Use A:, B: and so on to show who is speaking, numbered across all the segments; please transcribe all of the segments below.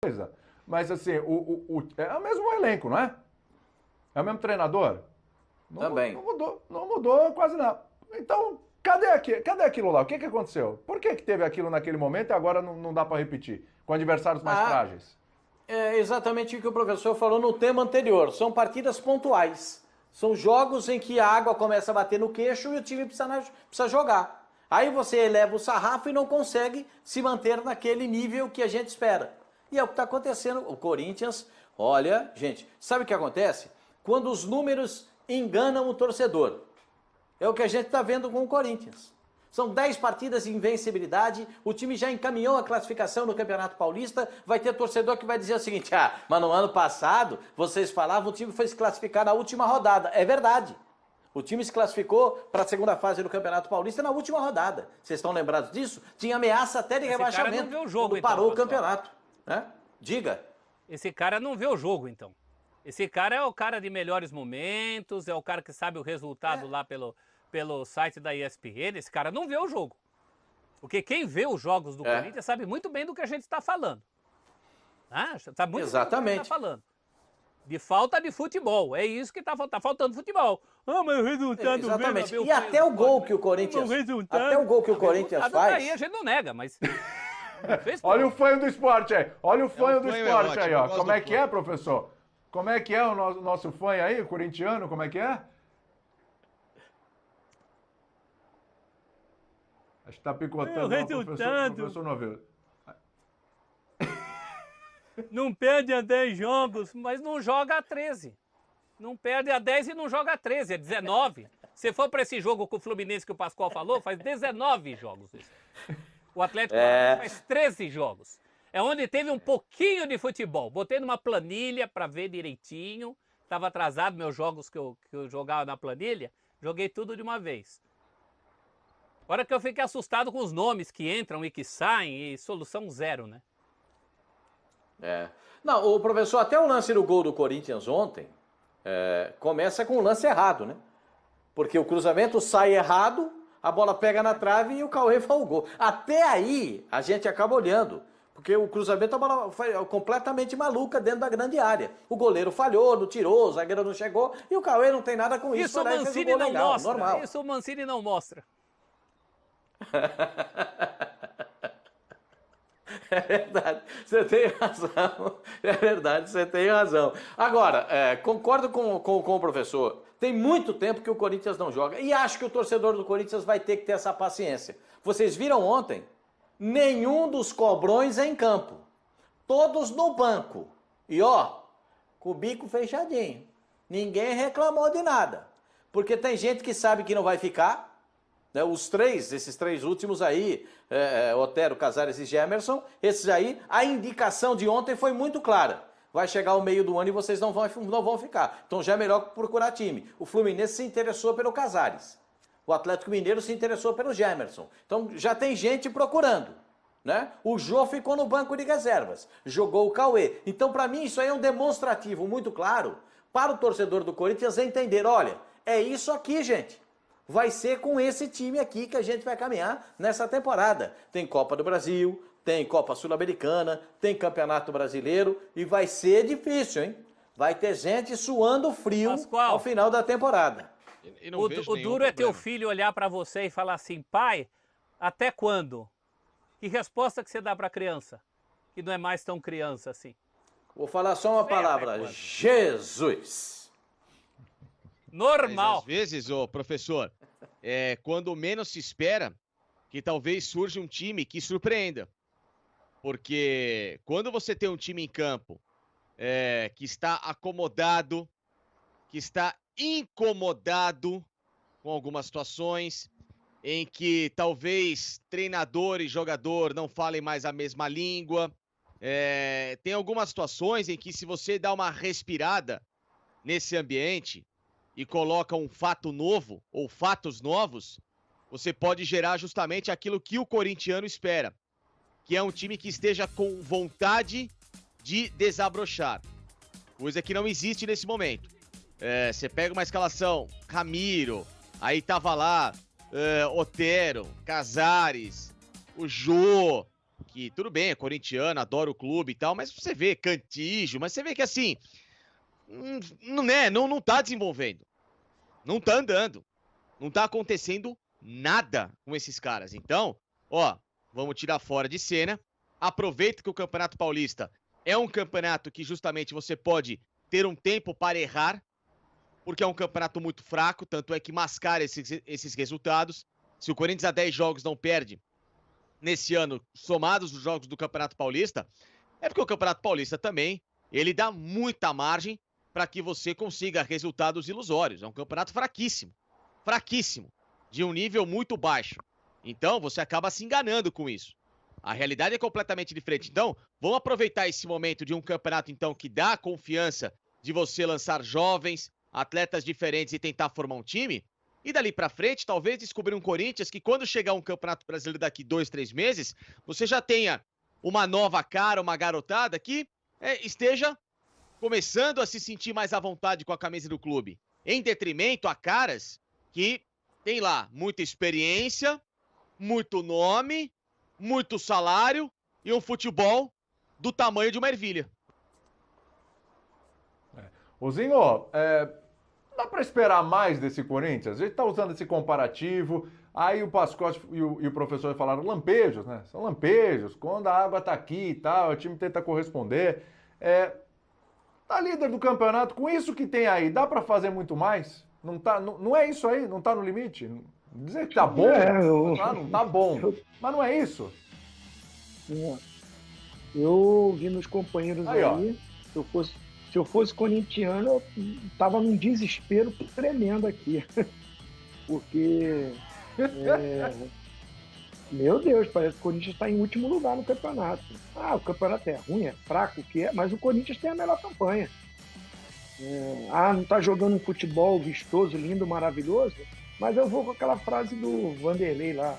A: coisa. Mas assim, é o mesmo elenco, não é? É o mesmo treinador?
B: Também.
A: Não mudou quase nada. Então, cadê aquilo lá? O que aconteceu? Por que teve aquilo naquele momento e agora não dá para repetir? Com adversários mais frágeis?
B: É exatamente o que o professor falou no tema anterior. São partidas pontuais. São jogos em que a água começa a bater no queixo e o time precisa jogar. Aí você eleva o sarrafo e não consegue se manter naquele nível que a gente espera. E é o que está acontecendo. O Corinthians, olha, gente, sabe o que acontece? Quando os números enganam o torcedor. É o que a gente está vendo com o Corinthians. São 10 partidas de invencibilidade, o time já encaminhou a classificação no Campeonato Paulista, vai ter torcedor que vai dizer o seguinte, mas no ano passado, vocês falavam, o time foi se classificar na última rodada. É verdade. O time se classificou para a segunda fase do Campeonato Paulista na última rodada. Vocês estão lembrados disso? Tinha ameaça até de rebaixamento.
C: Esse cara não vê o jogo,
B: quando
C: então,
B: parou o
C: pessoal.
B: campeonato. Né? Diga.
C: Esse cara não vê o jogo, então. Esse cara é o cara de melhores momentos, é o cara que sabe o resultado lá pelo site da ESPN. Esse cara não vê o jogo. Porque quem vê os jogos do Corinthians sabe muito bem do que a gente está falando. Sabe muito bem do que a gente está falando. De falta de futebol. É isso que tá faltando futebol. Mas o resultado...
B: Exatamente. E até o gol que o Corinthians... Até o gol que o Corinthians faz...
C: Aí a gente não nega, mas...
A: Olha o fanho do esporte aí. Olha o fanho do esporte aí, ó. Como é que é, professor? Como é que é o nosso fanho aí, o corintiano? Como é que é? Acho que tá picotando.
C: O resultado...
A: O professor não viu.
C: Não perde a 10 jogos, mas não joga a 13. Não perde a 10 e não joga a 13, é 19. Se for para esse jogo com o Fluminense que o Pascoal falou, faz 19 jogos. O Atlético faz 13 jogos. É onde teve um pouquinho de futebol. Botei numa planilha para ver direitinho. Estava atrasado meus jogos que eu jogava na planilha. Joguei tudo de uma vez. Agora que eu fiquei assustado com os nomes que entram e que saem e solução zero, né?
B: Não, o professor, até o lance do gol do Corinthians ontem começa com um lance errado, né? Porque o cruzamento sai errado, a bola pega na trave e o Cauê faz o gol. Até aí a gente acaba olhando, porque o cruzamento, a bola foi completamente maluca dentro da grande área. O goleiro falhou, não tirou, o zagueiro não chegou e o Cauê não tem nada com isso.
C: Isso o Mancini não mostra. Normal. Isso o Mancini não mostra.
B: É verdade, você tem razão. É verdade, você tem razão. Agora, concordo com o professor. Tem muito tempo que o Corinthians não joga. E acho que o torcedor do Corinthians vai ter que ter essa paciência. Vocês viram ontem? Nenhum dos cobrões em campo. Todos no banco. E com o bico fechadinho. Ninguém reclamou de nada. Porque tem gente que sabe que não vai ficar. Esses três últimos aí, Otero, Casares e Gemerson, esses aí, a indicação de ontem foi muito clara. Vai chegar o meio do ano e vocês não vão ficar. Então já é melhor procurar time. O Fluminense se interessou pelo Casares. O Atlético Mineiro se interessou pelo Gemerson. Então já tem gente procurando. Né? O Jô ficou no banco de reservas. Jogou o Cauê. Então para mim isso aí é um demonstrativo muito claro para o torcedor do Corinthians entender, olha, é isso aqui, gente. Vai ser com esse time aqui que a gente vai caminhar nessa temporada. Tem Copa do Brasil, tem Copa Sul-Americana, tem Campeonato Brasileiro e vai ser difícil, hein? Vai ter gente suando frio ao final da temporada.
C: O duro é teu filho olhar para você e falar assim, pai, até quando? Que resposta que você dá para a criança? Que não é mais tão criança assim.
B: Vou falar só uma palavra, Jesus!
C: Normal.
D: Mas às vezes, professor, quando menos se espera, que talvez surja um time que surpreenda. Porque quando você tem um time em campo que está acomodado, que está incomodado com algumas situações, em que talvez treinador e jogador não falem mais a mesma língua, tem algumas situações em que se você dá uma respirada nesse ambiente e coloca um fato novo ou fatos novos, você pode gerar justamente aquilo que o corintiano espera, que é um time que esteja com vontade de desabrochar, coisa que não existe nesse momento. Você pega uma escalação, Ramiro, aí tava lá Otero, Casares, o Jô, que tudo bem, é corintiano, adora o clube e tal, mas você vê Cantígio, mas você vê que assim, não tá desenvolvendo, não tá andando, não tá acontecendo nada com esses caras. Então, ó, vamos tirar fora de cena, aproveita que o Campeonato Paulista é um campeonato que justamente você pode ter um tempo para errar, porque é um campeonato muito fraco, tanto é que mascara esses resultados. Se o Corinthians há 10 jogos não perde nesse ano, somados os jogos do Campeonato Paulista, é porque o Campeonato Paulista também, ele dá muita margem para que você consiga resultados ilusórios. É um campeonato fraquíssimo, fraquíssimo, de um nível muito baixo. Então, você acaba se enganando com isso. A realidade é completamente diferente. Então, vamos aproveitar esse momento de um campeonato, então, que dá confiança de você lançar jovens, atletas diferentes e tentar formar um time. E dali pra frente, talvez descobrir um Corinthians que quando chegar um Campeonato Brasileiro daqui 2, 3 meses, você já tenha uma nova cara, uma garotada que esteja começando a se sentir mais à vontade com a camisa do clube. Em detrimento a caras que tem lá muita experiência, muito nome, muito salário e um futebol do tamanho de uma ervilha.
A: Ozinho, dá para esperar mais desse Corinthians? A gente está usando esse comparativo, aí o Pascoal e o professor falaram lampejos, né? São lampejos, quando a água está aqui e tal, o time tenta corresponder. Tá líder do campeonato, com isso que tem aí, dá para fazer muito mais? Não é isso aí? Não tá no limite? Dizer que tá bom, não tá bom, mas não é isso?
E: Eu vi nos companheiros
A: Aí, ó.
E: se eu fosse corintiano, eu tava num desespero tremendo aqui. Porque, meu Deus, parece que o Corinthians está em último lugar no campeonato. O campeonato é ruim, é fraco, o que é, mas o Corinthians tem a melhor campanha. Não está jogando um futebol vistoso, lindo, maravilhoso, mas eu vou com aquela frase do Vanderlei lá,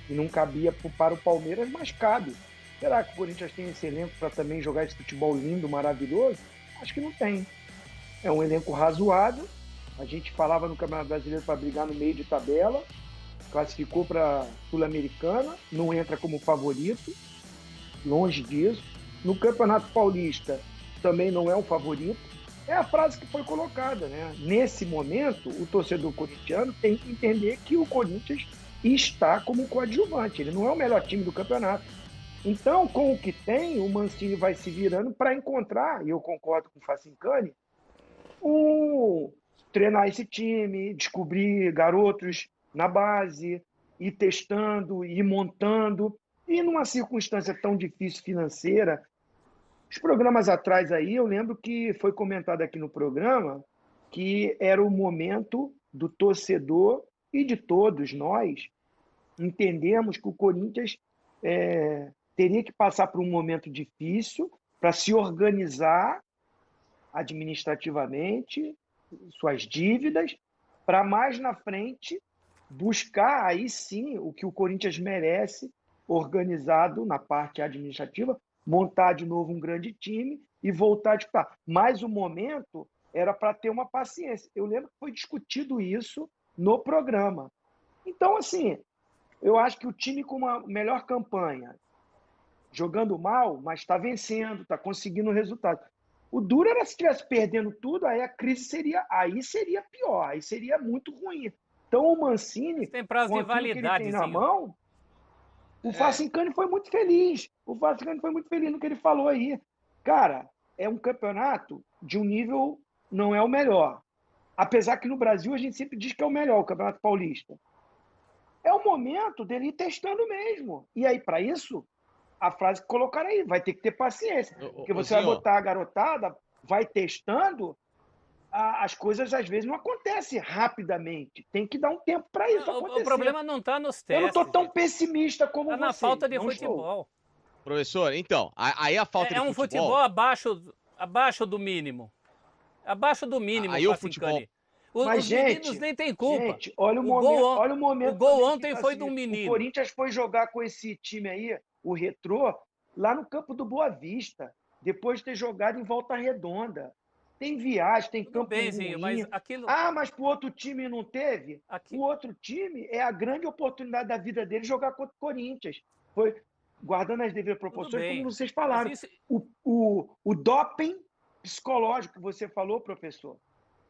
E: que não cabia para o Palmeiras, mas cabe. Será que o Corinthians tem esse elenco para também jogar esse futebol lindo, maravilhoso? Acho que não tem. É um elenco razoável. A gente falava no Campeonato Brasileiro para brigar no meio de tabela, classificou para Sul-Americana, não entra como favorito, longe disso. No Campeonato Paulista também não é um favorito. É a frase que foi colocada, né? Nesse momento, o torcedor corintiano tem que entender que o Corinthians está como coadjuvante. Ele não é o melhor time do campeonato. Então, com o que tem, o Mancini vai se virando para encontrar, e eu concordo com o Facincani, treinar esse time, descobrir garotos na base, ir testando, ir montando. E numa circunstância tão difícil financeira, os programas atrás aí, eu lembro que foi comentado aqui no programa que era o momento do torcedor e de todos nós entendemos que o Corinthians teria que passar por um momento difícil para se organizar administrativamente, suas dívidas, para mais na frente buscar aí sim o que o Corinthians merece, organizado na parte administrativa, montar de novo um grande time e voltar a disputar. Mas o momento era para ter uma paciência. Eu lembro que foi discutido isso no programa. Então, assim, eu acho que o time com uma melhor campanha, jogando mal, mas está vencendo, está conseguindo resultado. O duro era se estivesse perdendo tudo, aí a crise seria pior, aí seria muito ruim. Então o Mancini,
C: tem prazo
E: com
C: de
E: aquilo que ele tem na
C: validade,
E: mão, o Facincani foi muito feliz. O Facincani foi muito feliz no que ele falou aí. Cara, é um campeonato de um nível, não é o melhor. Apesar que no Brasil a gente sempre diz que é o melhor, o Campeonato Paulista. É o momento dele ir testando mesmo. E aí, para isso, a frase que colocaram aí, vai ter que ter paciência. Porque você vai botar a garotada, vai testando, as coisas às vezes não acontecem rapidamente. Tem que dar um tempo para isso acontecer.
C: O problema não está nos testes.
E: Eu não estou tão pessimista como
C: Está na
E: vocês.
C: falta de
E: não
C: futebol.
E: Estou.
D: Professor, então, aí a falta de
C: futebol... É um futebol abaixo do mínimo. Abaixo do mínimo,
D: aí o futebol...
C: Os meninos nem têm culpa.
E: Gente, olha o momento.
C: O gol ontem foi de um
E: O
C: menino.
E: Corinthians foi jogar com esse time aí, o Retrô, lá no campo do Boa Vista, depois de ter jogado em Volta Redonda. Tem viagem, tem campo ruim.
C: Mas aquilo...
E: mas pro outro time não teve? O outro time é a grande oportunidade da vida dele jogar contra o Corinthians. guardando as devidas proporções,
C: bem,
E: como vocês falaram.
C: Mas isso,
E: O doping psicológico que você falou, professor,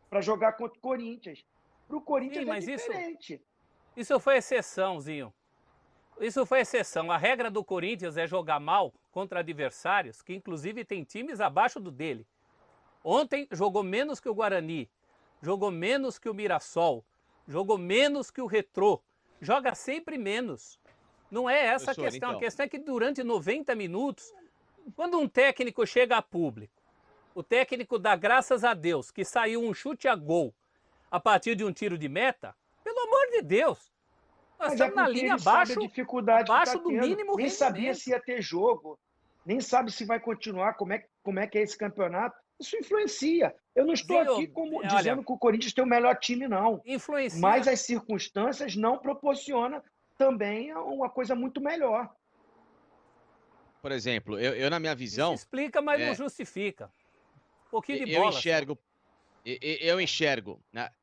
E: para jogar contra o Corinthians. Para o Corinthians
C: Sim,
E: é
C: mas
E: diferente.
C: isso foi exceçãozinho. Isso foi exceção. A regra do Corinthians é jogar mal contra adversários que, inclusive, tem times abaixo do dele. Ontem jogou menos que o Guarani, jogou menos que o Mirassol, jogou menos que o Retrô. Joga sempre menos. Não é essa a
D: Professor,
C: questão.
D: então.
C: A questão é que durante 90 minutos, quando um técnico chega a público, o técnico dá graças a Deus que saiu um chute a gol a partir de um tiro de meta, pelo amor de Deus. Nós
E: Mas é
C: estamos na
E: porque
C: linha
E: ele sabe
C: abaixo,
E: a dificuldade que
C: abaixo
E: tá
C: do
E: tendo.
C: mínimo
E: Nem sabia
C: rendimento.
E: se ia ter jogo, nem sabe se vai continuar, como é que é esse campeonato. Isso influencia. Eu não estou
C: Zinho,
E: aqui como
C: olha,
E: dizendo que o Corinthians tem o melhor time, não.
C: influencia.
E: Mas as circunstâncias não proporcionam também uma coisa muito melhor.
D: Por exemplo, eu na minha
C: Isso
D: visão,
C: explica, mas não
D: é,
C: justifica. Um pouquinho de
D: eu
C: bola. só.
D: enxergo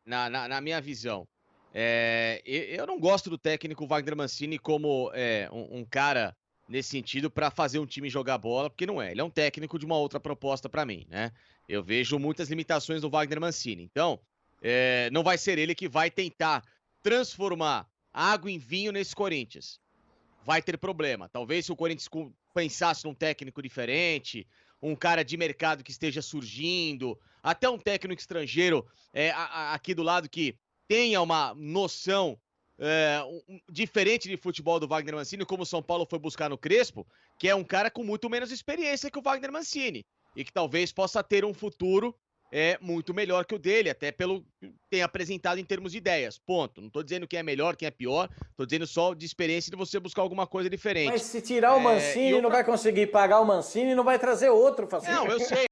D: na minha visão. Eu não gosto do técnico Wagner Mancini como um cara nesse sentido para fazer um time jogar bola, porque não é. Ele é um técnico de uma outra proposta para mim, né? Eu vejo muitas limitações do Wagner Mancini. Então, não vai ser ele que vai tentar transformar água em vinho nesse Corinthians. Vai ter problema. Talvez se o Corinthians pensasse num técnico diferente, um cara de mercado que esteja surgindo, até um técnico estrangeiro aqui do lado que tenha uma noção diferente de futebol do Wagner Mancini, como o São Paulo foi buscar no Crespo, que é um cara com muito menos experiência que o Wagner Mancini, e que talvez possa ter um futuro muito melhor que o dele, até pelo que tem apresentado em termos de ideias. Ponto. Não tô dizendo quem é melhor, quem é pior, tô dizendo só de experiência de você buscar alguma coisa diferente.
B: Mas se tirar o Mancini, não vai conseguir pagar o Mancini e não vai trazer outro, Facete.
D: Não, eu sei.